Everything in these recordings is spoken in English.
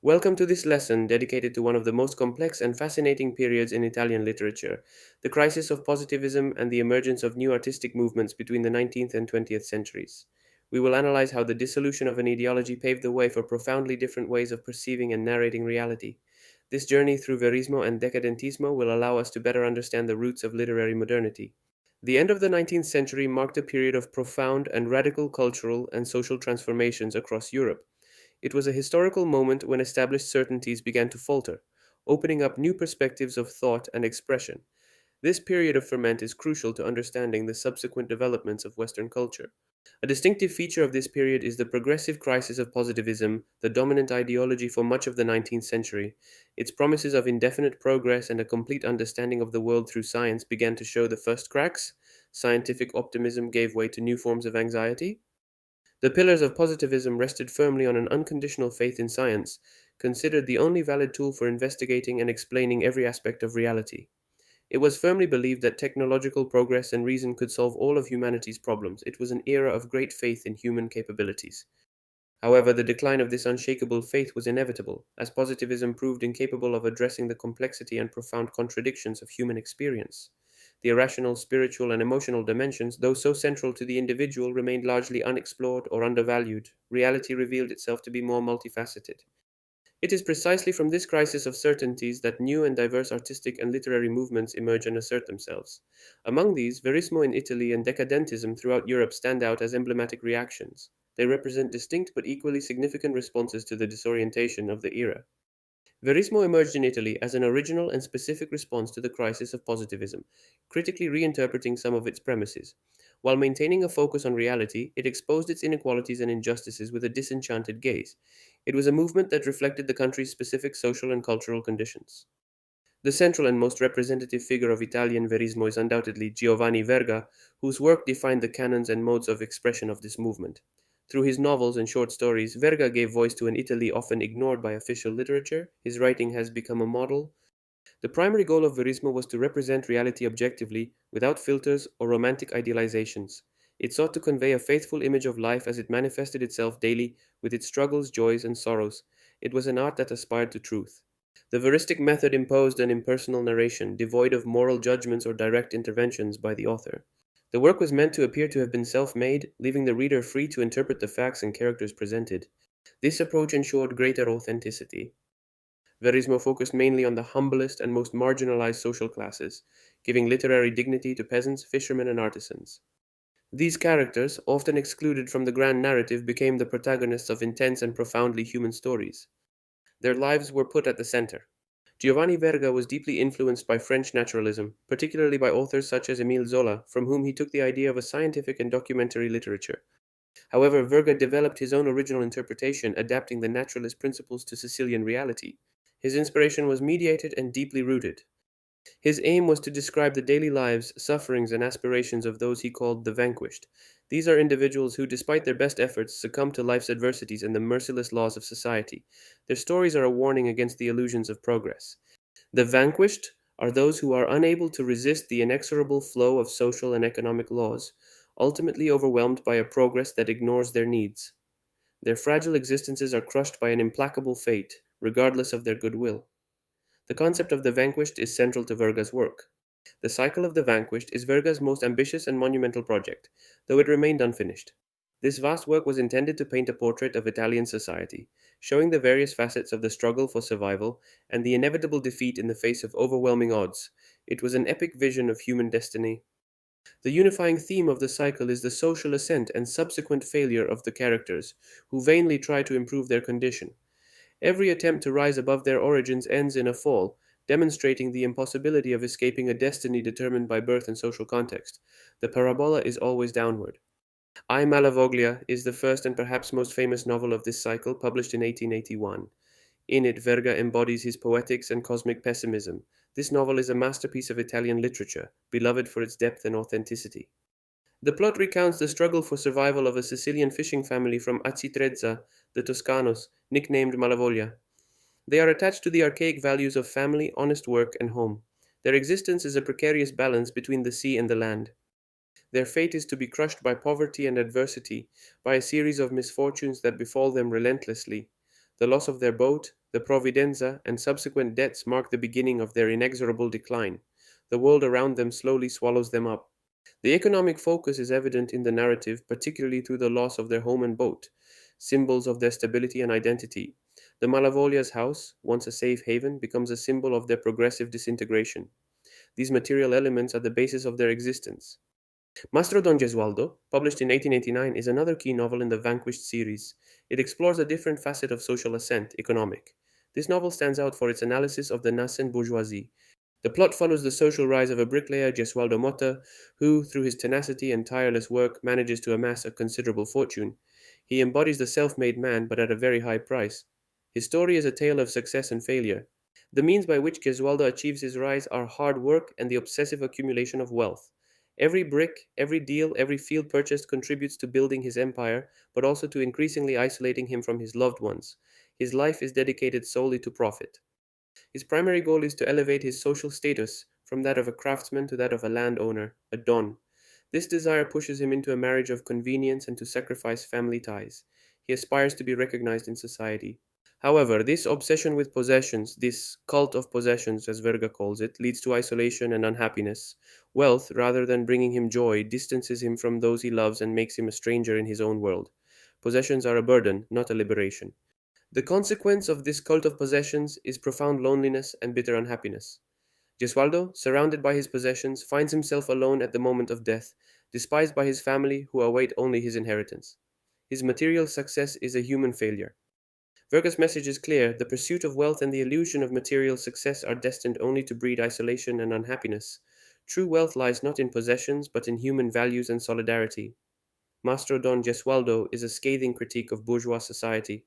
Welcome to this lesson dedicated to one of the most complex and fascinating periods in Italian literature, the crisis of positivism and the emergence of new artistic movements between the 19th and 20th centuries. We will analyze how the dissolution of an ideology paved the way for profoundly different ways of perceiving and narrating reality. This journey through Verismo and Decadentismo will allow us to better understand the roots of literary modernity. The end of the 19th century marked a period of profound and radical cultural and social transformations across Europe. It was a historical moment when established certainties began to falter, opening up new perspectives of thought and expression. This period of ferment is crucial to understanding the subsequent developments of Western culture. A distinctive feature of this period is the progressive crisis of positivism, the dominant ideology for much of the 19th century. Its promises of indefinite progress and a complete understanding of the world through science began to show the first cracks. Scientific optimism gave way to new forms of anxiety. The pillars of positivism rested firmly on an unconditional faith in science, considered the only valid tool for investigating and explaining every aspect of reality. It was firmly believed that technological progress and reason could solve all of humanity's problems. It was an era of great faith in human capabilities. However, the decline of this unshakable faith was inevitable, as positivism proved incapable of addressing the complexity and profound contradictions of human experience. The irrational, spiritual, and emotional dimensions, though so central to the individual, remained largely unexplored or undervalued. Reality revealed itself to be more multifaceted. It is precisely from this crisis of certainties that new and diverse artistic and literary movements emerge and assert themselves. Among these, Verismo in Italy and Decadentism throughout Europe stand out as emblematic reactions. They represent distinct but equally significant responses to the disorientation of the era. Verismo emerged in Italy as an original and specific response to the crisis of positivism, critically reinterpreting some of its premises. While maintaining a focus on reality, it exposed its inequalities and injustices with a disenchanted gaze. It was a movement that reflected the country's specific social and cultural conditions. The central and most representative figure of Italian Verismo is undoubtedly Giovanni Verga, whose work defined the canons and modes of expression of this movement. Through his novels and short stories, Verga gave voice to an Italy often ignored by official literature. His writing has become a model. The primary goal of Verismo was to represent reality objectively, without filters or romantic idealizations. It sought to convey a faithful image of life as it manifested itself daily, with its struggles, joys, and sorrows. It was an art that aspired to truth. The veristic method imposed an impersonal narration, devoid of moral judgments or direct interventions by the author. The work was meant to appear to have been self made, leaving the reader free to interpret the facts and characters presented. This approach ensured greater authenticity. Verismo focused mainly on the humblest and most marginalized social classes, giving literary dignity to peasants, fishermen, and artisans. These characters, often excluded from the grand narrative, became the protagonists of intense and profoundly human stories. Their lives were put at the center. Giovanni Verga was deeply influenced by French naturalism, particularly by authors such as Émile Zola, from whom he took the idea of a scientific and documentary literature. However, Verga developed his own original interpretation, adapting the naturalist principles to Sicilian reality. His inspiration was mediated and deeply rooted. His aim was to describe the daily lives, sufferings, and aspirations of those he called the vanquished. These are individuals who, despite their best efforts, succumb to life's adversities and the merciless laws of society. Their stories are a warning against the illusions of progress. The vanquished are those who are unable to resist the inexorable flow of social and economic laws, ultimately overwhelmed by a progress that ignores their needs. Their fragile existences are crushed by an implacable fate, regardless of their goodwill. The concept of the vanquished is central to Verga's work. The Cycle of the Vanquished is Verga's most ambitious and monumental project, though it remained unfinished. This vast work was intended to paint a portrait of Italian society, showing the various facets of the struggle for survival and the inevitable defeat in the face of overwhelming odds. It was an epic vision of human destiny. The unifying theme of the cycle is the social ascent and subsequent failure of the characters, who vainly try to improve their condition. Every attempt to rise above their origins ends in a fall, demonstrating the impossibility of escaping a destiny determined by birth and social context. The parabola is always downward. I Malavoglia is the first and perhaps most famous novel of this cycle, published in 1881. In it, Verga embodies his poetics and cosmic pessimism. This novel is a masterpiece of Italian literature, beloved for its depth and authenticity. The plot recounts the struggle for survival of a Sicilian fishing family from Acitrezza, the Toscanos, nicknamed Malavoglia. They are attached to the archaic values of family, honest work, and home. Their existence is a precarious balance between the sea and the land. Their fate is to be crushed by poverty and adversity, by a series of misfortunes that befall them relentlessly. The loss of their boat, the Providenza, and subsequent debts mark the beginning of their inexorable decline. The world around them slowly swallows them up. The economic focus is evident in the narrative, particularly through the loss of their home and boat, symbols of their stability and identity. The Malavolia's house, once a safe haven, becomes a symbol of their progressive disintegration. These material elements are the basis of their existence. Mastro Don Gesualdo, published in 1889, is another key novel in the Vanquished series. It explores a different facet of social ascent, economic. This novel stands out for its analysis of the nascent bourgeoisie. The plot follows the social rise of a bricklayer, Gesualdo Motta, who, through his tenacity and tireless work, manages to amass a considerable fortune. He embodies the self made man, but at a very high price. His story is a tale of success and failure. The means by which Gesualdo achieves his rise are hard work and the obsessive accumulation of wealth. Every brick, every deal, every field purchased contributes to building his empire, but also to increasingly isolating him from his loved ones. His life is dedicated solely to profit. His primary goal is to elevate his social status from that of a craftsman to that of a landowner, a don. This desire pushes him into a marriage of convenience and to sacrifice family ties. He aspires to be recognized in society. However, this obsession with possessions, this cult of possessions, as Verga calls it, leads to isolation and unhappiness. Wealth, rather than bringing him joy, distances him from those he loves and makes him a stranger in his own world. Possessions are a burden, not a liberation. The consequence of this cult of possessions is profound loneliness and bitter unhappiness. Gesualdo, surrounded by his possessions, finds himself alone at the moment of death, despised by his family who await only his inheritance. His material success is a human failure. Verga's message is clear: the pursuit of wealth and the illusion of material success are destined only to breed isolation and unhappiness. True wealth lies not in possessions, but in human values and solidarity. Mastro Don Gesualdo is a scathing critique of bourgeois society.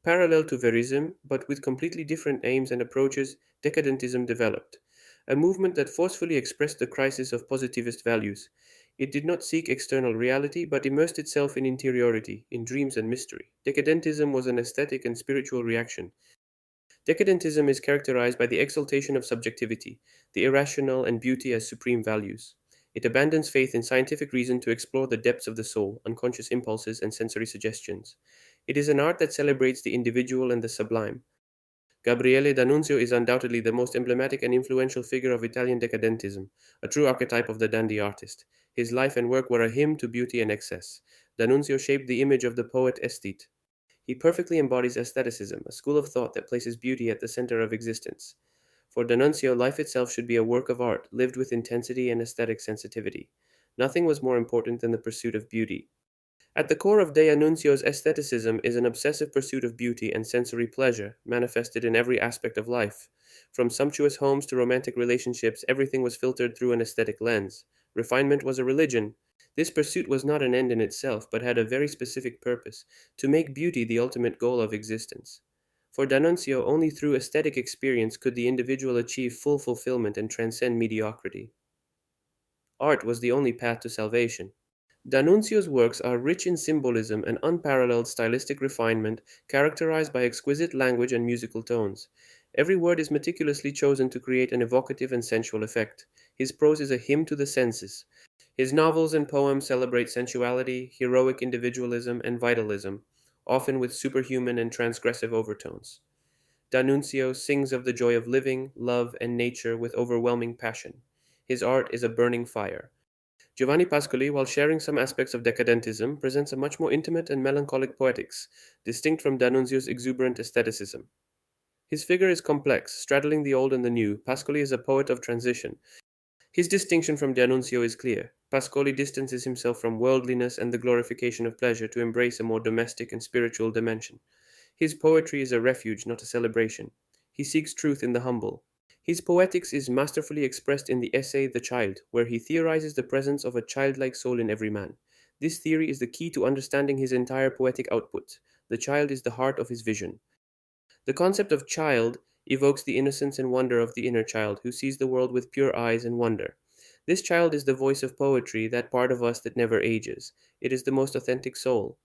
Parallel to Verism, but with completely different aims and approaches, Decadentism developed, a movement that forcefully expressed the crisis of positivist values. It did not seek external reality, but immersed itself in interiority, in dreams and mystery. Decadentism was an aesthetic and spiritual reaction. Decadentism is characterized by the exaltation of subjectivity, the irrational, and beauty as supreme values. It abandons faith in scientific reason to explore the depths of the soul, unconscious impulses, and sensory suggestions. It is an art that celebrates the individual and the sublime. Gabriele D'Annunzio is undoubtedly the most emblematic and influential figure of Italian decadentism, a true archetype of the dandy artist. His life and work were a hymn to beauty and excess. D'Annunzio shaped the image of the poet aesthete. He perfectly embodies aestheticism, a school of thought that places beauty at the center of existence. For D'Annunzio, life itself should be a work of art, lived with intensity and aesthetic sensitivity. Nothing was more important than the pursuit of beauty. At the core of De Annuncio's aestheticism is an obsessive pursuit of beauty and sensory pleasure, manifested in every aspect of life. From sumptuous homes to romantic relationships, everything was filtered through an aesthetic lens. Refinement was a religion. This pursuit was not an end in itself, but had a very specific purpose: to make beauty the ultimate goal of existence. For D'Annunzio, only through aesthetic experience could the individual achieve full fulfillment and transcend mediocrity. Art was the only path to salvation. D'Annunzio's works are rich in symbolism and unparalleled stylistic refinement, characterized by exquisite language and musical tones. Every word is meticulously chosen to create an evocative and sensual effect. His prose is a hymn to the senses. His novels and poems celebrate sensuality, heroic individualism, and vitalism, often with superhuman and transgressive overtones. D'Annunzio sings of the joy of living, love, and nature with overwhelming passion. His art is a burning fire. Giovanni Pascoli, while sharing some aspects of decadentism, presents a much more intimate and melancholic poetics, distinct from D'Annunzio's exuberant aestheticism. His figure is complex, straddling the old and the new. Pascoli is a poet of transition. His distinction from D'Annunzio is clear. Pascoli distances himself from worldliness and the glorification of pleasure to embrace a more domestic and spiritual dimension. His poetry is a refuge, not a celebration. He seeks truth in the humble. His poetics is masterfully expressed in the essay The Child, where he theorizes the presence of a childlike soul in every man. This theory is the key to understanding his entire poetic output. The child is the heart of his vision. The concept of child evokes the innocence and wonder of the inner child, who sees the world with pure eyes and wonder. This child is the voice of poetry, that part of us that never ages. It is the most authentic soul.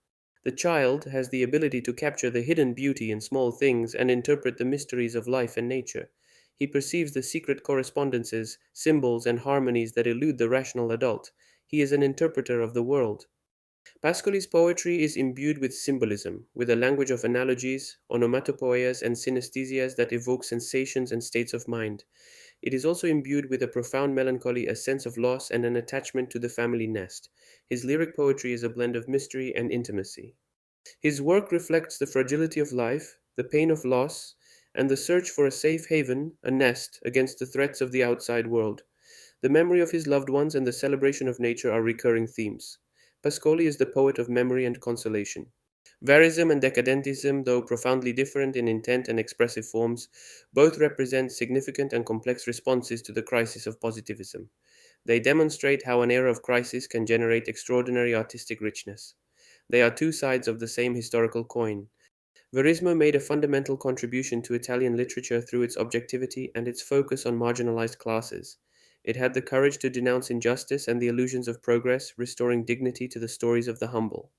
The child has the ability to capture the hidden beauty in small things and interpret the mysteries of life and nature. He perceives the secret correspondences, symbols, and harmonies that elude the rational adult. He is an interpreter of the world. Pascoli's poetry is imbued with symbolism, with a language of analogies, onomatopoeias, and synesthesias that evoke sensations and states of mind. It is also imbued with a profound melancholy, a sense of loss, and an attachment to the family nest. His lyric poetry is a blend of mystery and intimacy. His work reflects the fragility of life, the pain of loss, and the search for a safe haven, a nest, against the threats of the outside world. The memory of his loved ones and the celebration of nature are recurring themes. Pascoli is the poet of memory and consolation. Verism and Decadentism, though profoundly different in intent and expressive forms, both represent significant and complex responses to the crisis of positivism. They demonstrate how an era of crisis can generate extraordinary artistic richness. They are two sides of the same historical coin. Verismo made a fundamental contribution to Italian literature through its objectivity and its focus on marginalized classes. It had the courage to denounce injustice and the illusions of progress, restoring dignity to the stories of the humble.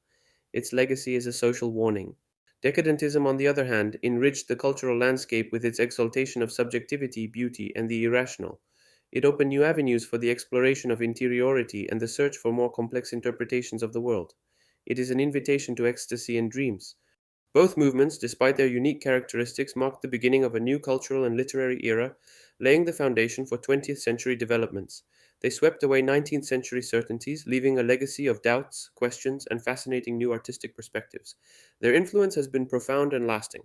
Its legacy is a social warning. Decadentism, on the other hand, enriched the cultural landscape with its exaltation of subjectivity, beauty, and the irrational. It opened new avenues for the exploration of interiority and the search for more complex interpretations of the world. It is an invitation to ecstasy and dreams. Both movements, despite their unique characteristics, marked the beginning of a new cultural and literary era, laying the foundation for 20th century developments. They swept away 19th century certainties, leaving a legacy of doubts, questions, and fascinating new artistic perspectives. Their influence has been profound and lasting.